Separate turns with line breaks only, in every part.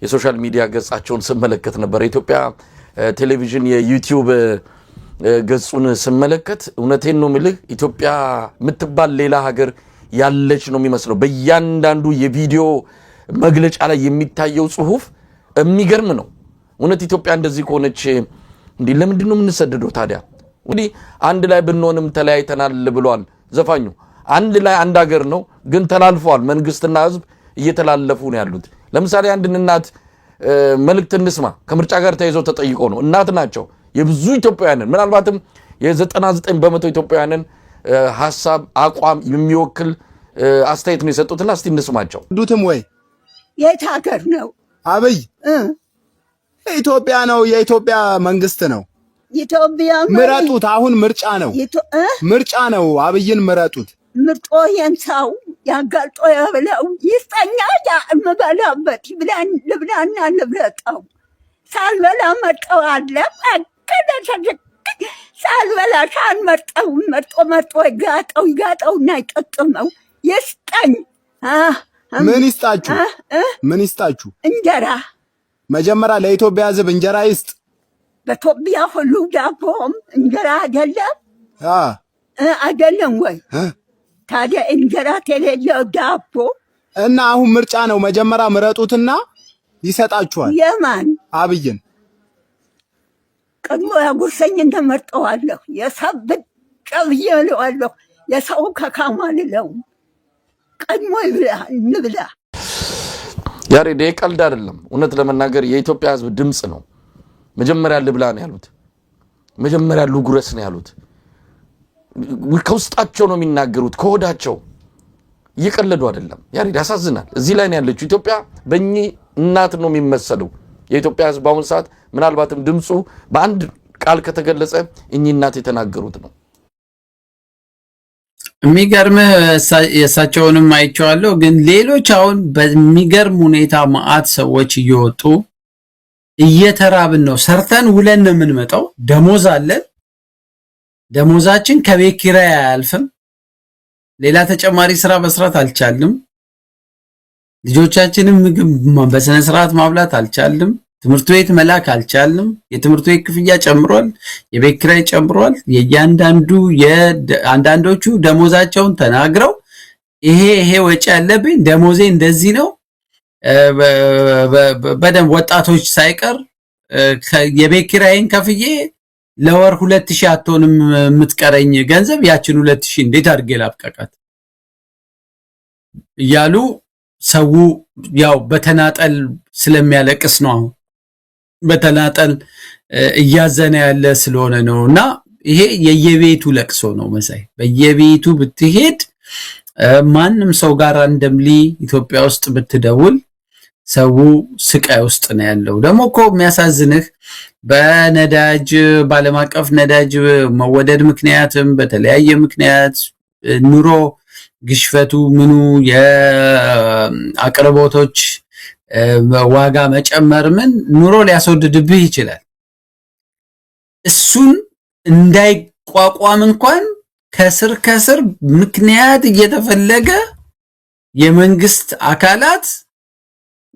የሶሻል ሚዲያ ገጻቸውን ስመለከት ነበር። ኢትዮጵያ ቴሌቪዥን የዩቲዩብ ገጹን ስመለከት እውነቴን ነው ምልህ ኢትዮጵያ የምትባል ሌላ ሀገር ያለች ነው የሚመስለው። በእያንዳንዱ የቪዲዮ መግለጫ ላይ የሚታየው ጽሁፍ የሚገርም ነው። እውነት ኢትዮጵያ እንደዚህ ከሆነች እንዴ ለምንድን ነው የምንሰደደው ታዲያ? እንግዲህ አንድ ላይ ብንሆንም ተለያይተናል ብሏል ዘፋኙ። አንድ ላይ አንድ ሀገር ነው ግን ተላልፈዋል። መንግስትና ህዝብ እየተላለፉ ነው ያሉት። ለምሳሌ አንድ እናት መልእክት እንስማ። ከምርጫ ጋር ተይዘው ተጠይቆ ነው እናት ናቸው የብዙ ኢትዮጵያውያንን ምናልባትም የ99% ኢትዮጵያውያንን ሐሳብ አቋም የሚወክል አስተያየት ነው የሰጡትና እስቲ እንስማቸው።
ዱትም ወይ
የት ሀገር ነው?
አብይ ኢትዮጵያ ነው። የኢትዮጵያ መንግስት ነው።
ኢትዮጵያ
ምረጡት። አሁን ምርጫ ነው። ምርጫ ነው። አብይን ምረጡት።
ምርጦ የንሳው ያጋልጦ ያብለው ይስጠኛ የምበላበት ልብላና ልብለጠው ሳልበላ መርጠው አለ ሳልበላ ሳልመርጠው መርጦ ይጋጠውና ይጠቅመው ይስጠኝ።
ምን ይስጣችሁ? ምን ይስጣችሁ?
እንጀራ
መጀመሪያ ለኢትዮጵያ ህዝብ እንጀራ ይስጥ።
በኢትዮጵያ ሁሉ ዳቦም እንጀራ አይደለም አይደለም ወይ? ታዲያ እንጀራ የሌለው ዳቦ
እና አሁን ምርጫ ነው። መጀመሪያ ምረጡትና ይሰጣችኋል።
የማን
አብይን
ቀድሞ ያጉርሰኝ እንደመርጠዋለሁ። የሰብ ጨብየለዋለሁ። የሰው ከካማልለው ቀድሞ እንብላ።
ያሬድ ቀልድ አይደለም። እውነት ለመናገር የኢትዮጵያ ህዝብ ድምጽ ነው። መጀመሪያ ልብላ ነው ያሉት። መጀመሪያ ልጉረስ ነው ያሉት። ከውስጣቸው ነው የሚናገሩት፣ ከሆዳቸው እየቀለዱ አይደለም። ያሬድ ያሳዝናል። እዚህ ላይ ነው ያለችው ኢትዮጵያ። በእኚህ እናት ነው የሚመሰለው የኢትዮጵያ ህዝብ በአሁኑ ሰዓት። ምናልባትም ድምፁ በአንድ ቃል ከተገለጸ እኚህ እናት የተናገሩት ነው።
የሚገርም የእሳቸውንም አይቼዋለሁ። ግን ሌሎች አሁን በሚገርም ሁኔታ ማአት ሰዎች እየወጡ እየተራብን ነው፣ ሰርተን ውለን ነው የምንመጣው፣ ደሞዝ አለን፣ ደሞዛችን ከቤት ኪራይ አያልፍም፣ ሌላ ተጨማሪ ስራ መስራት አልቻልንም፣ ልጆቻችንን ምግብ በስነ ስርዓት ማብላት አልቻልንም፣ ትምህርት ቤት መላክ አልቻልንም፣ የትምህርት ቤት ክፍያ ጨምሯል፣ የቤት ኪራይ ጨምሯል። አንዳንዶቹ ደሞዛቸውን ተናግረው ይሄ ወጪ ያለብኝ ደሞዜ እንደዚህ ነው፣ በደም ወጣቶች ሳይቀር የቤት ኪራይን ከፍዬ ለወር 2000 አትሆንም የምትቀረኝ ገንዘብ፣ ያችን 2000 እንዴት አድርጌ ላብቃቃት እያሉ ሰው ያው በተናጠል ስለሚያለቅስ ነው። አሁን በተናጠል እያዘነ ያለ ስለሆነ ነውና ይሄ የየቤቱ ለቅሶ ነው መሳይ። በየቤቱ ብትሄድ ማንም ሰው ጋር እንደምሊ ኢትዮጵያ ውስጥ ብትደውል ሰው ስቃይ ውስጥ ነው ያለው። ደግሞ እኮ የሚያሳዝንህ በነዳጅ ባለም አቀፍ ነዳጅ መወደድ ምክንያትም በተለያየ ምክንያት ኑሮ ግሽፈቱ ምኑ የአቅርቦቶች ዋጋ መጨመር ምን ኑሮ ሊያስወድድብህ ይችላል። እሱን እንዳይቋቋም እንኳን ከስር ምክንያት እየተፈለገ የመንግስት አካላት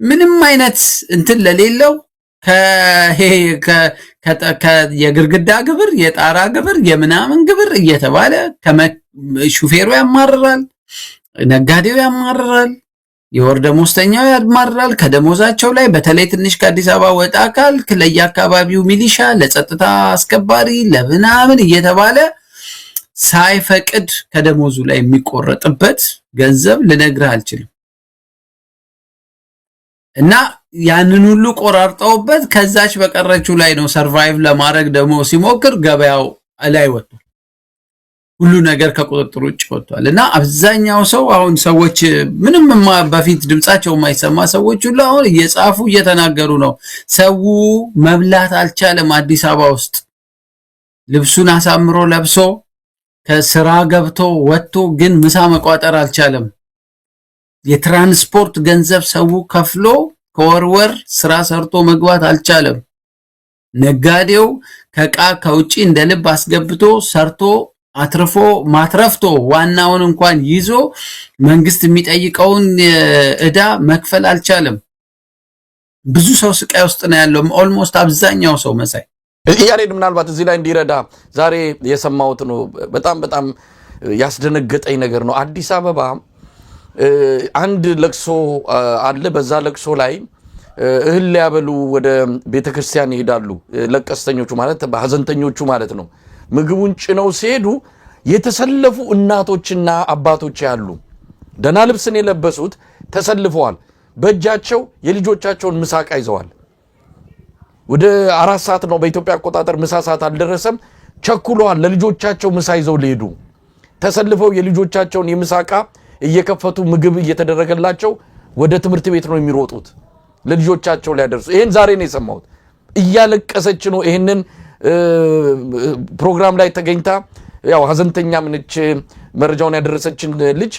ምንም አይነት እንትን ለሌለው የግርግዳ ግብር፣ የጣራ ግብር፣ የምናምን ግብር እየተባለ ሹፌሩ ያማርራል፣ ነጋዴው ያማርራል፣ የወር ደሞዝተኛው ያማርራል። ከደሞዛቸው ላይ በተለይ ትንሽ ከአዲስ አበባ ወጣ አካል ለየአካባቢው ሚሊሻ፣ ለጸጥታ አስከባሪ፣ ለምናምን እየተባለ ሳይፈቅድ ከደሞዙ ላይ የሚቆረጥበት ገንዘብ ልነግርህ አልችልም። እና ያንን ሁሉ ቆራርጠውበት ከዛች በቀረችው ላይ ነው ሰርቫይቭ ለማድረግ ደግሞ ሲሞክር ገበያው ላይ ወጥቷል። ሁሉ ነገር ከቁጥጥር ውጭ ወጥቷል። እና አብዛኛው ሰው አሁን ሰዎች ምንም በፊት ድምጻቸው የማይሰማ ሰዎች ሁሉ አሁን እየጻፉ እየተናገሩ ነው። ሰው መብላት አልቻለም። አዲስ አበባ ውስጥ ልብሱን አሳምሮ ለብሶ ከስራ ገብቶ ወጥቶ ግን ምሳ መቋጠር አልቻለም። የትራንስፖርት ገንዘብ ሰው ከፍሎ ከወርወር ስራ ሰርቶ መግባት አልቻለም። ነጋዴው ከቃ ከውጪ እንደ ልብ አስገብቶ ሰርቶ አትርፎ ማትረፍቶ ዋናውን እንኳን ይዞ መንግስት የሚጠይቀውን ዕዳ መክፈል አልቻለም። ብዙ ሰው ስቃይ ውስጥ ነው ያለው። ኦልሞስት አብዛኛው ሰው መሳይ
ያሬድ ምናልባት እዚህ ላይ እንዲረዳ ዛሬ የሰማሁት ነው። በጣም ያስደነገጠኝ ነገር ነው። አዲስ አበባ አንድ ለቅሶ አለ። በዛ ለቅሶ ላይ እህል ሊያበሉ ወደ ቤተክርስቲያን ይሄዳሉ። ለቀስተኞቹ ማለት ሀዘንተኞቹ ማለት ነው። ምግቡን ጭነው ሲሄዱ የተሰለፉ እናቶችና አባቶች ያሉ ደና ልብስን የለበሱት ተሰልፈዋል። በእጃቸው የልጆቻቸውን ምሳቃ ይዘዋል። ወደ 4 ሰዓት ነው በኢትዮጵያ አቆጣጠር፣ ምሳ ሰዓት አልደረሰም። ቸኩለዋል። ለልጆቻቸው ምሳ ይዘው ሊሄዱ ተሰልፈው የልጆቻቸውን የምሳቃ እየከፈቱ ምግብ እየተደረገላቸው ወደ ትምህርት ቤት ነው የሚሮጡት ለልጆቻቸው ሊያደርሱ። ይሄን ዛሬ ነው የሰማሁት። እያለቀሰች ነው። ይሄንን ፕሮግራም ላይ ተገኝታ ያው ሀዘንተኛ ምንች መረጃውን ያደረሰችን ልጅ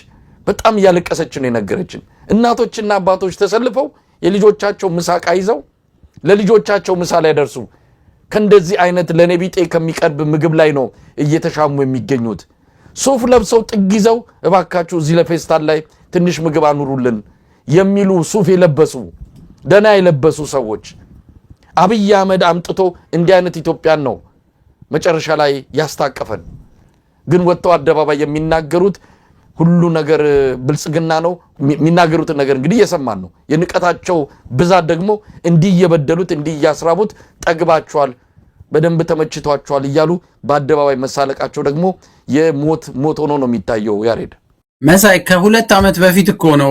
በጣም እያለቀሰች ነው የነገረችን። እናቶችና አባቶች ተሰልፈው የልጆቻቸው ምሳቃ ይዘው ለልጆቻቸው ምሳ ላይ ያደርሱ ከእንደዚህ አይነት ለነቢጤ ከሚቀርብ ምግብ ላይ ነው እየተሻሙ የሚገኙት። ሱፍ ለብሰው ጥግ ይዘው እባካችሁ እዚህ ለፌስታል ላይ ትንሽ ምግብ አኑሩልን የሚሉ ሱፍ የለበሱ ደና የለበሱ ሰዎች አብይ አህመድ አምጥቶ እንዲህ አይነት ኢትዮጵያን ነው መጨረሻ ላይ ያስታቀፈን። ግን ወጥተው አደባባይ የሚናገሩት ሁሉ ነገር ብልጽግና ነው። የሚናገሩት ነገር እንግዲህ እየሰማን ነው። የንቀታቸው ብዛት ደግሞ እንዲህ እየበደሉት እንዲህ እያስራቡት ጠግባቸዋል፣ በደንብ ተመችቷቸዋል እያሉ በአደባባይ መሳለቃቸው ደግሞ የሞት ሆኖ ነው የሚታየው። ያሬድ
መሳይ ከ2 ዓመት በፊት እኮ ነው